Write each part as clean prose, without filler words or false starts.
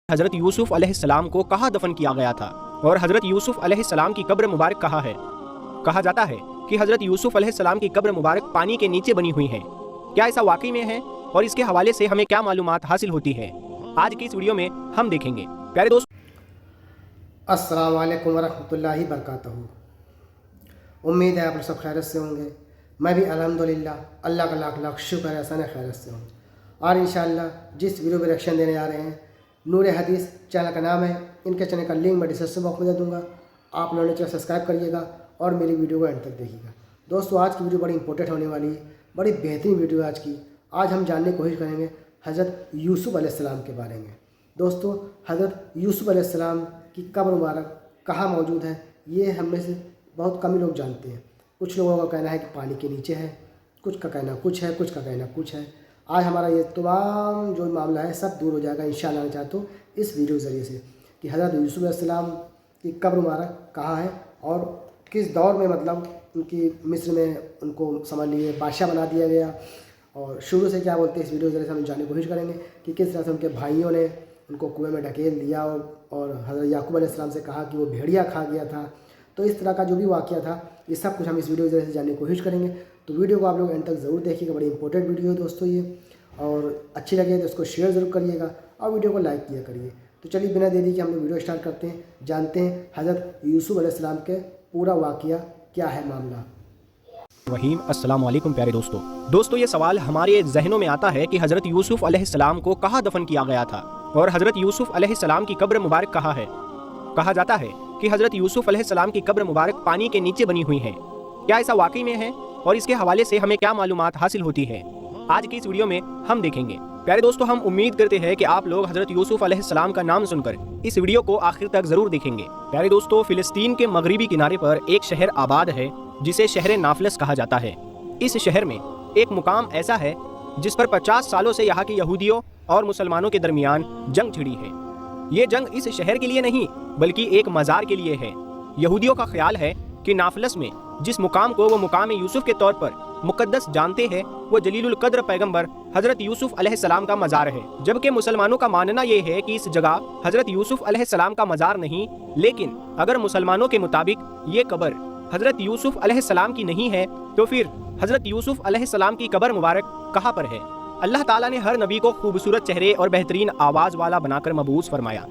हज़रत यूसुफ अलैहिस्सलाम को कहाँ दफन किया गया था और हज़रत यूसुफ अलैहिस्सलाम की कब्र मुबारक कहाँ है। कहा जाता है कि हज़रत यूसुफ अलैहिस्सलाम की कब्र मुबारक पानी के नीचे बनी हुई है। क्या ऐसा वाकई में है और इसके हवाले से हमें क्या मालूमात हासिल होती है, आज की इस वीडियो में हम देखेंगे। प्यारे दोस्त, अस्सलाम वालेकुम वरहमतुल्लाहि बरकातहू। उम्मीद है आप लोग सब खैरियत से होंगे। मैं भी अल्हम्दुलिल्लाह अल्लाह का लाख लाख शुक्र है एहसान खैरियत से हूँ। और इंशाअल्लाह जिस वीडियो में रिएक्शन देने जा रहे हैं, नूर हदीस चैनल का नाम है। इनके चैनल का लिंक मैं डिस्क्रिप्शन बॉक्स में दे दूँगा। आप लोगों ने चैनल सब्सक्राइब करिएगा और मेरी वीडियो को एंड तक देखिएगा। दोस्तों, आज की वीडियो बड़ी इंपॉर्टेंट होने वाली है, बड़ी बेहतरीन वीडियो है आज की। आज हम जानने की कोशिश करेंगे हज़रत यूसुफ अलैहिस्सलाम के बारे में। दोस्तों, हज़रत यूसुफ अलैहिस्सलाम की कब्र मुबारक कहाँ मौजूद है, ये हम में से बहुत कम ही लोग जानते हैं। कुछ लोगों का कहना है कि पानी के नीचे है, कुछ का कहना कुछ है, कुछ का कहना कुछ है। आज हमारा ये तमाम जो मामला है सब दूर हो जाएगा इंशाअल्लाह। मैं चाहता हूँ इस वीडियो के ज़रिए से कि हज़रत यूसुफ अलैहिस्सलाम की कब्र मुबारक कहाँ है और किस दौर में, मतलब उनकी मिस्र में उनको समझ लीजिए बादशाह बना दिया गया, और शुरू से क्या बोलते हैं इस वीडियो के ज़रिए से हम जानने की कोशिश करेंगे कि किस तरह से उनके भाइयों ने उनको कुएं में ढकेल दिया और हज़रत याकूब अलैहिस्सलाम से कहा कि वो भेड़िया खा गया था। तो इस तरह का जो भी वाक़या था, ये सब कुछ हम इस वीडियो के ज़रिए से जानने की कोशिश करेंगे। तो वीडियो को आप लोग एंड तक ज़रूर देखिएगा, बड़ी इंपॉर्टेंट वीडियो है दोस्तों ये। और अच्छी लगे तो इसको शेयर ज़रूर करिएगा और वीडियो को लाइक किया करिए। तो चलिए बिना देरी के हम लोग वीडियो स्टार्ट करते हैं, जानते हैं हज़रत यूसुफ अलैहिस्सलाम के पूरा वाक़या क्या है मामला। वहीम अस्सलाम वालेकुम प्यारे दोस्तों, ये सवाल हमारे जहनों में आता है कि हज़रत यूसुफ अलैहिस्सलाम को कहाँ दफन किया गया था और हज़रत यूसुफ अलैहिस्सलाम की कब्र मुबारक कहाँ है। कहा जाता है कि हज़रत यूसुफ अलैहिस्सलाम की कब्र मुबारक पानी के नीचे बनी हुई है। क्या ऐसा वाकई में है और इसके हवाले से हमें क्या मालूमात हासिल होती है, आज की इस वीडियो में हम देखेंगे। प्यारे दोस्तों, हम उम्मीद करते हैं कि आप लोग हज़रत यूसुफ अलैहिस्सलाम का नाम सुनकर इस वीडियो को आखिर तक ज़रूर देखेंगे। प्यारे दोस्तों, फ़िलिस्तीन के मगरिबी किनारे पर एक शहर आबाद है जिसे शहर नाफलस कहा जाता है। इस शहर में एक मुकाम ऐसा है जिस पर 50 सालों से यहाँ के यहूदियों और मुसलमानों के दरमियान जंग छिड़ी है। ये जंग इस शहर के लिए नहीं बल्कि एक मज़ार के लिए है। यहूदियों का ख्याल है कि नाफलस में जिस मुकाम को वो मुकाम यूसुफ के तौर पर मुकद्दस जानते हैं, वो जलीलुल कद्र पैगंबर हज़रत यूसुफ अलैहिस्सलाम का मज़ार है। जबकि मुसलमानों का मानना ये है कि इस जगह हज़रत यूसुफ अलैहिस्सलाम का मज़ार नहीं, लेकिन अगर मुसलमानों के मुताबिक ये कब्र हज़रत यूसुफ अलैहिस्सलाम की नहीं है तो फिर हज़रत यूसुफ अलैहिस्सलाम की कब्र मुबारक कहाँ पर है। अल्लाह ताला ने हर नबी को खूबसूरत चेहरे और बेहतरीन आवाज़ वाला बनाकर मबूस फरमाया,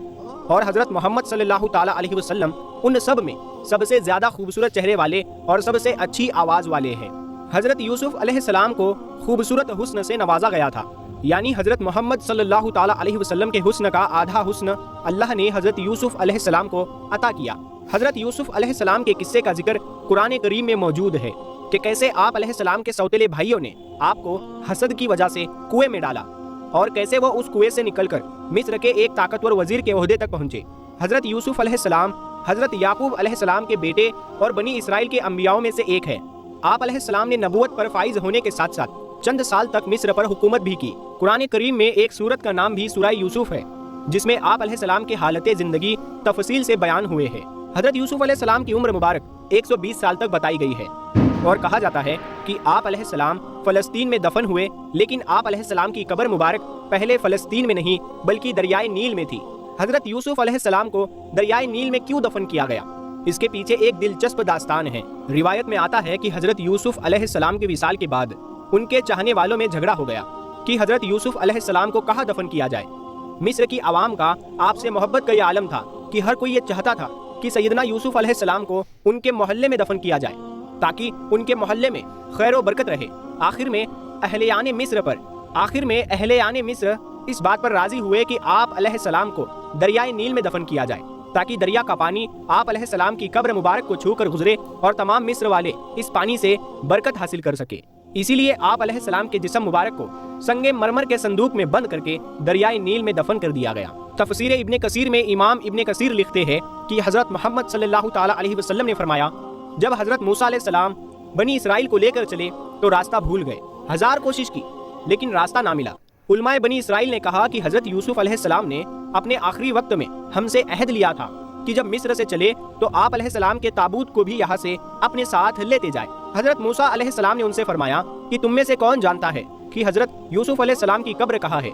और हज़रत मोहम्मद सल्लल्लाहु ताला अलैहि वसल्लम उन सब में सबसे ज़्यादा खूबसूरत चेहरे वाले और सबसे अच्छी आवाज़ वाले हैं। हज़रत यूसुफ अलैहिस्सलाम को खूबसूरत हुस्न से नवाजा गया था, यानी हज़रत मोहम्मद सल्लल्लाहु ताला अलैहि वसल्लम के हुस्न का आधा हुस्न अल्लाह ने हज़रत यूसुफ अलैहिस्सलाम को अता किया। हज़रत यूसुफ अलैहिस्सलाम के किस्से का जिक्र कुरान करीम में मौजूद है कि कैसे आप अलैहिस्सलाम के सौतेले भाइयों ने आपको हसद की वजह से कुएं में डाला और कैसे वो उस कुएं से निकलकर मिस्र के एक ताकतवर वजीर के ओहदे तक पहुंचे। हज़रत यूसुफ अलैहिस्सलाम हज़रत याकूब अलैहिस्सलाम के बेटे और बनी इसराइल के अंबियाओं में से एक है। आप अलैहिस्सलाम ने नबूवत पर फाइज होने के साथ साथ चंद साल तक मिस्र पर हुकूमत भी की। कुरान करीम में एक सूरत का नाम भी सूरह यूसुफ है, जिसमें आप अलैहिस्सलाम के हालत ज़िंदगी तफसील से बयान हुए हैं। हज़रत यूसुफ अलैहिस्सलाम की उम्र मुबारक 120 साल तक बताई गई है और कहा जाता है कि आप अलैहिस्सलाम फ़लस्तीन में दफन हुए, लेकिन आप अलैहिस्सलाम की कब्र मुबारक पहले फ़लस्तीन में नहीं बल्कि दरियाए नील में थी। हज़रत यूसुफ अलैहिस्सलाम को दरियाए नील में क्यों दफन किया गया, इसके पीछे एक दिलचस्प दास्तान है। रिवायत में आता है कि हज़रत यूसुफ अलैहिस्सलाम के विसाल के बाद उनके चाहने वालों में झगड़ा हो गया कि हज़रत यूसुफ अलैहिस्सलाम को कहाँ दफन किया जाए। मिस्र की आवाम का आपसे मोहब्बत का यह आलम था कि हर कोई ये चाहता था कि सैयदना यूसुफ अलैहिस्सलाम को उनके मोहल्ले में दफन किया जाए ताकि उनके मोहल्ले में खैर व बरकत रहे। आखिर में अहले आने मिस्र इस बात पर राजी हुए कि आप अलैहिस्सलाम को दरियाए नील में दफन किया जाए ताकि दरिया का पानी आप अलैहिस्सलाम की कब्र मुबारक को छू कर गुजरे और तमाम मिस्र वाले इस पानी से बरकत हासिल कर सके। इसीलिए आप अलैहिस्सलाम के जिस्म मुबारक को संगे मरमर के संदूक में बंद करके दरियाए नील में दफन कर दिया गया। तफसीर इब्ने कसीर में इमाम इब्ने कसीर लिखते हैं कि हज़रत मोहम्मद सल्लल्लाहु ताला अलैहि वसल्लम ने फरमाया, जब हज़रत मूसा अलैहिस्सलाम बनी इसराइल को लेकर चले तो रास्ता भूल गए। 1000 कोशिश की लेकिन रास्ता ना मिला। उलमाए बनी इसराइल ने कहा कि हज़रत यूसुफ अलैहिस्सलाम ने अपने आखिरी वक्त में हमसे अहद लिया था कि जब मिस्र से चले तो आप अलैहिस्सलाम के ताबूत को भी यहाँ से अपने साथ लेते जाए। हज़रत मूसा अलैहिस्सलाम ने उनसे फरमाया कि तुम में से कौन जानता है कि हज़रत यूसुफ अलैहिस्सलाम की कब्र कहाँ है।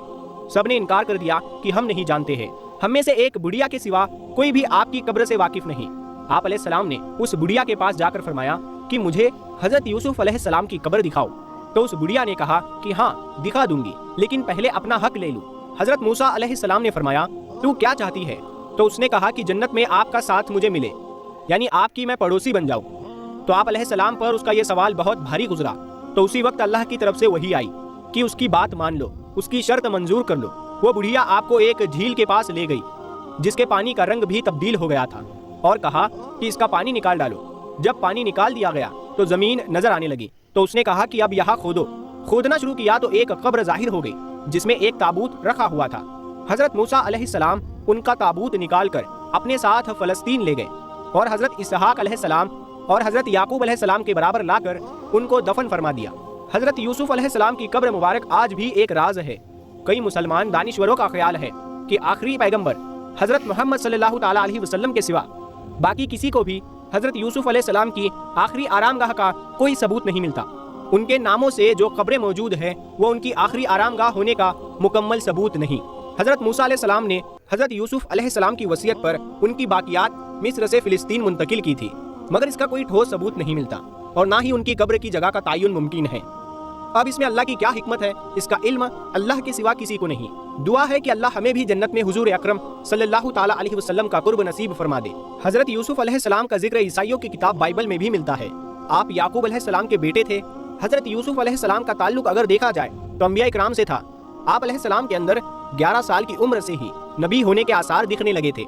सब ने इनकार कर दिया कि हम नहीं जानते हैं। हम में से एक बुढ़िया के सिवा कोई भी आपकी कब्र से वाकिफ नहीं। आप अलैहिस्सलाम ने उस बुढ़िया के पास जाकर फरमाया कि मुझे हजरत यूसुफ अलैहिस्सलाम की कब्र दिखाओ। तो उस बुढ़िया ने कहा कि हाँ दिखा दूंगी, लेकिन पहले अपना हक ले लूं। हजरत मूसा अलैहिस्सलाम ने फरमाया तू क्या चाहती है? तो उसने कहा कि जन्नत में आपका साथ मुझे मिले, यानी आपकी मैं पड़ोसी बन जाऊं। तो आप अलैहिस्सलाम पर उसका ये सवाल बहुत भारी गुजरा। तो उसी वक्त अल्लाह की तरफ से वही आई कि उसकी बात मान लो, उसकी शर्त मंजूर कर लो। वो बुढ़िया आपको एक झील के पास ले गई जिसके पानी का रंग भी तब्दील हो गया था और कहा कि इसका पानी निकाल डालो। जब पानी निकाल दिया गया तो जमीन नजर आने लगी। तो उसने कहा कि अब यहाँ खोदो। खोदना शुरू किया तो एक कब्र जाहिर हो गई जिसमें एक ताबूत रखा हुआ था। हजरत मूसा अलैहिस्सलाम उनका ताबूत निकाल कर अपने साथ फलस्तीन ले गए और हजरत इसहाक अलैहिस्सलाम और हजरत याकूब अलैहिस्सलाम के बराबर लाकर उनको दफन फरमा दिया। हजरत यूसुफ अलैहिस्सलाम की कब्र मुबारक आज भी एक राज है। कई मुसलमान दानिश्वरों का ख्याल है कि आखिरी पैगंबर हजरत मोहम्मद सल्लल्लाहु ताला अलैहि वसल्लम के सिवा बाकी किसी को भी हजरत यूसुफ अलैहिस्सलाम की आखिरी आरामगाह का कोई सबूत नहीं मिलता। उनके नामों से जो कब्रें मौजूद हैं वो उनकी आखिरी आरामगाह होने का मुकम्मल सबूत नहीं। हजरत मूसा अलैहिस्सलाम ने हजरत यूसुफ अलैहिस्सलाम की वसीयत पर उनकी बाकियात मिस्र से फिलिस्तीन मुंतकिल की थी, मगर इसका कोई ठोस सबूत नहीं मिलता और ना ही उनकी कब्र की जगह का तयन मुमकिन है। अब इसमें अल्लाह की क्या हिकमत है, इसका इल्म अल्लाह के सिवा किसी को नहीं। दुआ है कि अल्लाह हमें भी जन्नत में हुजूर अकरम सल्लल्लाहु ताला अलैहि वसल्लम का कुर्ब नसीब फरमा दे। हजरत यूसुफ अलैहिस्सलाम का जिक्र ईसाइयों की किताब बाइबल में भी मिलता है। आप याकूब अलैहिस्सलाम के बेटे थे। हजरत यूसुफ अलैहिस्सलाम का ताल्लुक अगर देखा जाए तो अंबिया इकराम से था। आप अलैहिस्सलाम के अंदर 11 साल की उम्र से ही नबी होने के आसार दिखने लगे थे।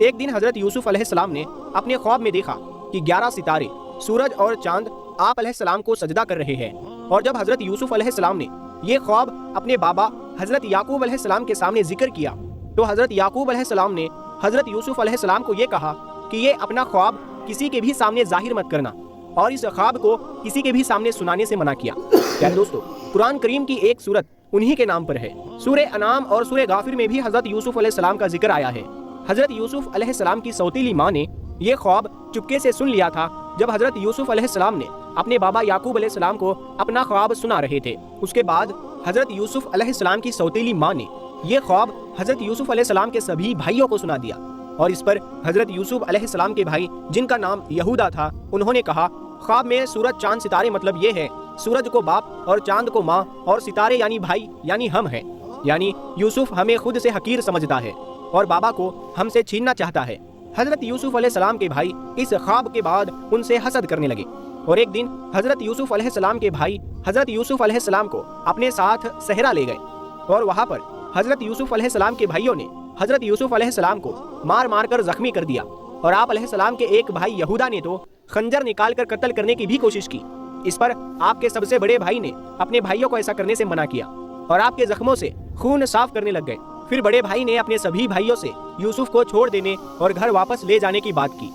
एक दिन हजरत यूसुफ अलैहिस्सलाम ने अपने ख्वाब में देखा कि 11 सितारे, सूरज और चांद आप अलैहिस्सलाम को सजदा कर रहे हैं। और जब हजरत यूसुफ अलैहिस्सलाम ने ये ख्वाब अपने बाबा हजरत याकूब अलैहिस्सलाम के सामने जिक्र किया तो हजरत याकूब अलैहिस्सलाम ने हजरत यूसुफ अलैहिस्सलाम को ये कहा कि ये अपना ख्वाब किसी के भी सामने जाहिर मत करना और इस ख्वाब को किसी के भी सामने सुनाने से मना किया। यानी दोस्तों, कुरान करीम की एक सूरत उन्हीं के नाम पर है। सूरे अनाम और सूरे गाफिर में भी हजरत यूसुफ अलैहिस्सलाम का जिक्र आया है। हजरत यूसुफ अलैहिस्सलाम की सौतीली माँ ने ये ख्वाब चुपके से सुन लिया था जब हजरत यूसुफ अलैहिस्सलाम ने अपने बाबा याकूब अलैहिस्सलाम को अपना ख्वाब सुना रहे थे। उसके बाद हजरत यूसुफ अलैहिस्सलाम की सौतीली माँ ने ये ख्वाब हजरत यूसुफ अलैहिस्सलाम के सभी भाइयों को सुना दिया और इस पर हजरत यूसुफ अलैहिस्सलाम के भाई जिनका नाम यहूदा था, उन्होंने कहा ख्वाब में सूरज चांद सितारे मतलब ये है, सूरज को बाप और चांद को माँ और सितारे यानी भाई यानी हम हैं। यानी यूसुफ हमें खुद से हकीर समझता है और बाबा को हमसे छीनना चाहता है। हजरत यूसुफ अलैहिस्सलाम के भाई इस ख्वाब के बाद उनसे हसद करने लगे और एक दिन हजरत यूसुफ अलैहिस्सलाम के भाई हजरत यूसुफ अलैहिस्सलाम को अपने साथ सहरा ले गए और वहाँ पर हजरत यूसुफ अलैहिस्सलाम के भाइयों ने हजरत यूसुफ अलैहिस्सलाम को मार मार कर जख्मी कर दिया और आप अलैहिस्सलाम के एक भाई यहूदा ने तो खंजर निकाल कर कत्ल करने की भी कोशिश की। इस पर आपके सबसे बड़े भाई ने अपने भाइयों को ऐसा करने से मना किया और आपके जख्मों से खून साफ करने लग गए। फिर बड़े भाई ने अपने सभी भाइयों से यूसुफ को छोड़ देने और घर वापस ले जाने की बात की।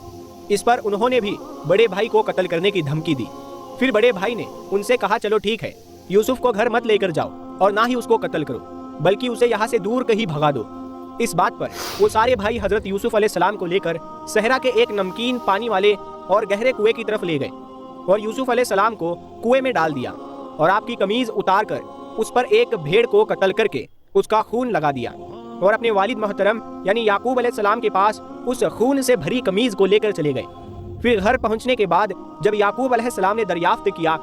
इस पर उन्होंने भी बड़े भाई को कत्ल करने की धमकी दी। फिर बड़े भाई ने उनसे कहा चलो ठीक है, यूसुफ को घर मत लेकर जाओ और ना ही उसको कत्ल करो, बल्कि उसे यहाँ से दूर कहीं भगा दो। इस बात पर वो सारे भाई हजरत यूसुफ अलैहिस्सलाम को लेकर सहरा के एक नमकीन पानी वाले और गहरे कुएं की तरफ ले गए और यूसुफ अलैहिस्सलाम को कुएं में डाल दिया और आपकी कमीज उतार कर उस पर एक भेड़ को कत्ल करके उसका खून लगा दिया और अपने वालिद मोहतरम यानी याकूब अलैहिस्सलाम के पास उस खून से भरी कमीज को लेकर चले गए। फिर घर पहुंचने के बाद जब याकूब अलैहिस्सलाम ने दरियाफ्त किया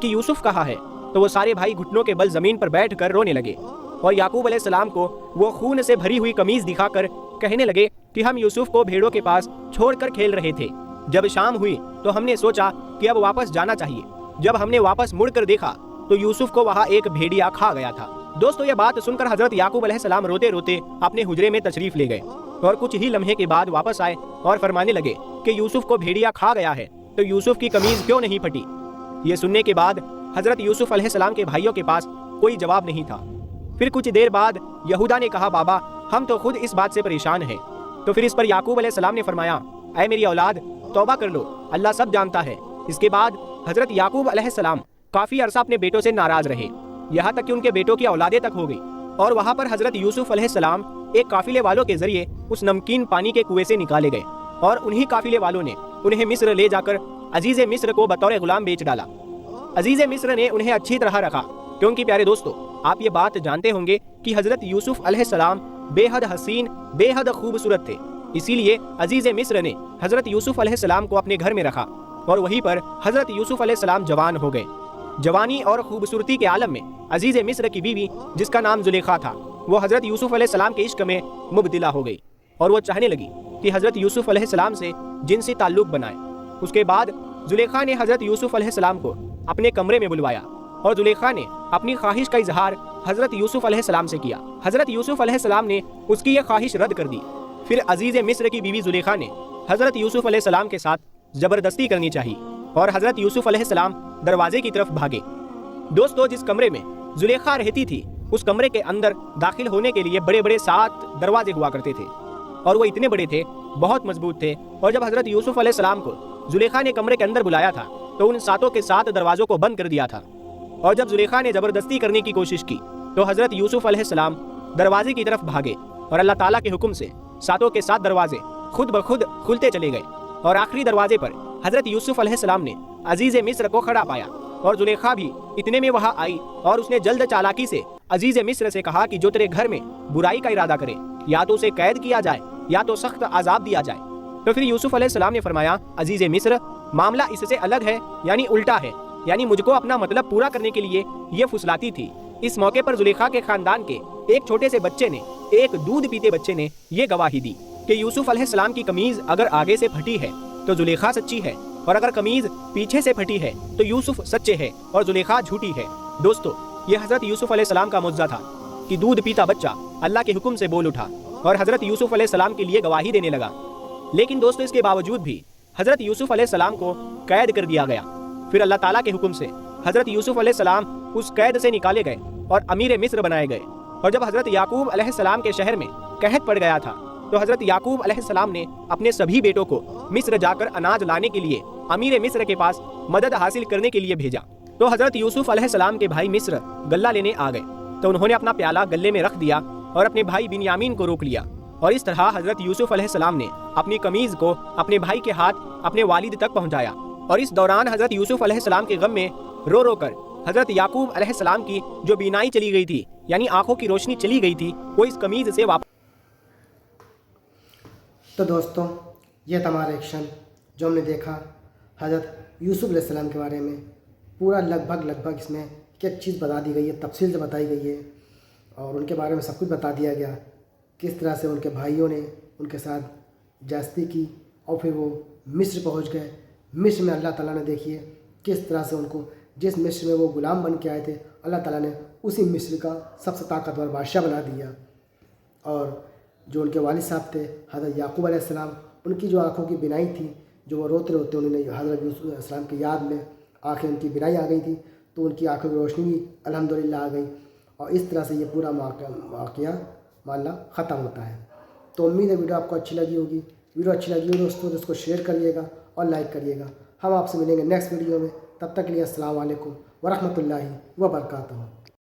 कि यूसुफ कहाँ है तो वो सारे भाई घुटनों के बल जमीन पर बैठ कर रोने लगे और याकूब अलैहिस्सलाम को वो खून से भरी हुई कमीज दिखाकर कहने लगे कि हम यूसुफ को भेड़ों के पास छोड़कर खेल रहे थे। जब शाम हुई तो हमने सोचा कि अब वापस जाना चाहिए। जब हमने वापस मुड़कर देखा तो यूसुफ को वहाँ एक भेड़िया खा गया था। दोस्तों, ये बात सुनकर हजरत याकूब अलैहिस्सलाम रोते रोते अपने हुजरे में तशरीफ ले गए और कुछ ही लम्हे के बाद वापस आए और फरमाने लगे कि यूसुफ को भेड़िया खा गया है तो यूसुफ की कमीज क्यों नहीं फटी। ये सुनने के बाद हजरत यूसुफ अलैहिस्सलाम के भाइयों के पास कोई जवाब नहीं था। फिर कुछ देर बाद यहूदा ने कहा बाबा हम तो खुद इस बात से परेशान हैं। तो फिर इस पर याकूब अलैहिस्सलाम ने फरमाया ऐ मेरी औलाद तौबा कर लो, अल्लाह सब जानता है। इसके बाद हजरत याकूब अलैहिस्सलाम काफी अरसा अपने बेटों से नाराज रहे, यहाँ तक कि उनके बेटों की औलादें तक हो गई और वहाँ पर हजरत यूसुफ अलैहिस्सलाम एक काफिले वालों के जरिए उस नमकीन पानी के कुएं से निकाले गए और उन्हीं काफिले वालों ने उन्हें मिस्र ले जाकर अजीज़े मिस्र को बतौर गुलाम बेच डाला। अजीज़े मिस्र ने उन्हें अच्छी तरह रखा क्योंकि प्यारे दोस्तों, आप ये बात जानते होंगे कि हजरत यूसुफ अलैहिस्सलाम बेहद हसीन, बेहद खूबसूरत थे। इसीलिए अजीज मिस्र ने हजरत यूसुफ अलैहिस्सलाम को अपने घर में रखा और वहीं पर हजरत यूसुफ अलैहिस्सलाम जवान हो गए। जवानी और खूबसूरती के आलम में अजीज मिस्र की बीवी, जिसका नाम जुलेखा था, वो हजरत यूसुफ अलैहिस्सलाम के इश्क में मुबदिला हो गई और वो चाहने लगी कि हजरत यूसुफ अलैहिस्सलाम से जिनसी ताल्लुक बनाए। उसके बाद जुलेखा ने हजरत यूसुफ अलैहिस्सलाम को अपने कमरे में बुलवाया और जुलेखा ने अपनी ख्वाहिश का इजहार हजरत यूसुफ अलैहिस्सलाम से किया। हजरत यूसुफ अलैहिस्सलाम ने उसकी यह ख्वाहिश रद्द कर दी। फिर अजीज मिस्र की बीवी जुलेखा ने हजरत यूसुफ अलैहिस्सलाम के साथ जबरदस्ती करनी चाहिए और हजरत यूसुफ अलैहिस्सलाम दरवाजे की तरफ भागे। दोस्तों, जिस कमरे में जुलेखा रहती थी उस कमरे के अंदर दाखिल होने के लिए बड़े बड़े 7 दरवाजे हुआ करते थे और वो इतने बड़े थे, बहुत मजबूत थे। और जब हजरत यूसुफ अलैहिस्सलाम को जुलेखा ने कमरे के अंदर बुलाया था तो उन 7 के 7 दरवाजों को बंद कर दिया था। और जब जुलेखा ने जबरदस्ती करने की कोशिश की तो हजरत यूसुफ अलैहिस्सलाम दरवाजे की तरफ भागे और अल्लाह ताला के हुक्म से 7 के 7 दरवाजे खुद ब खुद खुलते चले गए और आखिरी दरवाजे पर हजरत यूसुफ अलैहिस्सलाम ने अजीज मिस्र को खड़ा पाया और जुलेखा भी इतने में वहां आई और उसने जल्द चालाकी से अजीज मिस्र से कहा कि जो तेरे घर में बुराई का इरादा करे या तो उसे कैद किया जाए या तो सख्त आजाब दिया जाए। तो फिर यूसुफ अलैहिस्सलाम ने फरमाया, अजीज मिस्र, मामला इससे अलग है, यानी उल्टा है, यानी मुझको अपना मतलब पूरा करने के लिए ये फुसलाती थी। इस मौके पर जुलेखा के खानदान के एक छोटे से बच्चे ने, एक दूध पीते बच्चे ने ये गवाही दी कि यूसुफ अलैहिस्सलाम की कमीज अगर आगे से फटी है तो जुलेखा सच्ची है और अगर कमीज पीछे से फटी है तो यूसुफ सच्चे है और जुलेखा झूठी है। दोस्तों, ये हजरत यूसुफ अलैहिस्सलाम का मुअज्जा था कि दूध पीता बच्चा अल्लाह के हुक्म से बोल उठा और हजरत यूसुफ अलैहिस्सलाम के लिए गवाही देने लगा। लेकिन दोस्तों, इसके बावजूद भी हजरत यूसुफ अलैहिस्सलाम को कैद कर दिया गया। फिर अल्लाह ताला के हुक्म से हजरत यूसुफ अलैहिस्सलाम उस कैद से निकाले गए और अमीर मिस्र बनाए गए। और जब हजरत याकूब अलैहिस्सलाम के शहर में कहत पड़ गया था तो हजरत याकूब अलैहिस्सलाम ने अपने सभी बेटों को मिस्र जाकर अनाज लाने के लिए अमीर मिस्र के पास मदद हासिल करने के लिए भेजा। तो हजरत यूसुफ अलैहिस्सलाम के भाई मिस्र गल्ला लेने आ गए तो उन्होंने अपना प्याला गले में रख दिया और अपने भाई बिन्यामीन को रोक लिया और इस तरह हजरत यूसुफ अलैहिस्सलाम ने अपनी कमीज को अपने भाई के हाथ अपने वालिद तक पहुंचाया। और इस दौरान हजरत यूसुफ अलैहिस्सलाम के गम में रो रो कर हजरत याकूब अलैहिस्सलाम की जो बीनाई चली गई थी, यानी आंखों की रोशनी चली गई थी, वो इस कमीज से वापस। तो दोस्तों, ये था हमारा एक्शन जो हमने देखा हज़रत यूसुफ अलैहिस्सलाम के बारे में। पूरा लगभग इसमें एक एक चीज़ बता दी गई है, तफसील से बताई गई है और उनके बारे में सब कुछ बता दिया गया, किस तरह से उनके भाइयों ने उनके साथ जास्ती की और फिर वो मिस्र पहुंच गए। मिस्र में अल्लाह ताला ने देखिए किस तरह से उनको, जिस मिस्र में वो ग़ुलाम बन के आए थे, अल्लाह ताला ने उसी मिस्र का सबसे ताकतवर बादशाह बना दिया। और जो उनके वालिद साहब थे हज़रत याकूब अलैहिस्सलाम, उनकी जो आँखों की बिनाई थी, जो वो रोते रोते उन्होंने हज़रत यूसुफ अलैहिस्सलाम की याद में आँखें उनकी बिनाई आ गई थी, तो उनकी आँखों की रोशनी भी अल्हम्दुलिल्लाह आ गई। और इस तरह से ये पूरा वाक़या मामला ख़त्म होता है। तो उम्मीद है वीडियो आपको अच्छी लगी होगी। वीडियो अच्छी लगी हो दोस्तों तो इसको शेयर करिएगा और लाइक करिएगा। हम आपसे मिलेंगे नेक्स्ट वीडियो में, तब तक के लिए अस्सलाम वालेकुम व रहमतुल्लाहि व बरकातहू।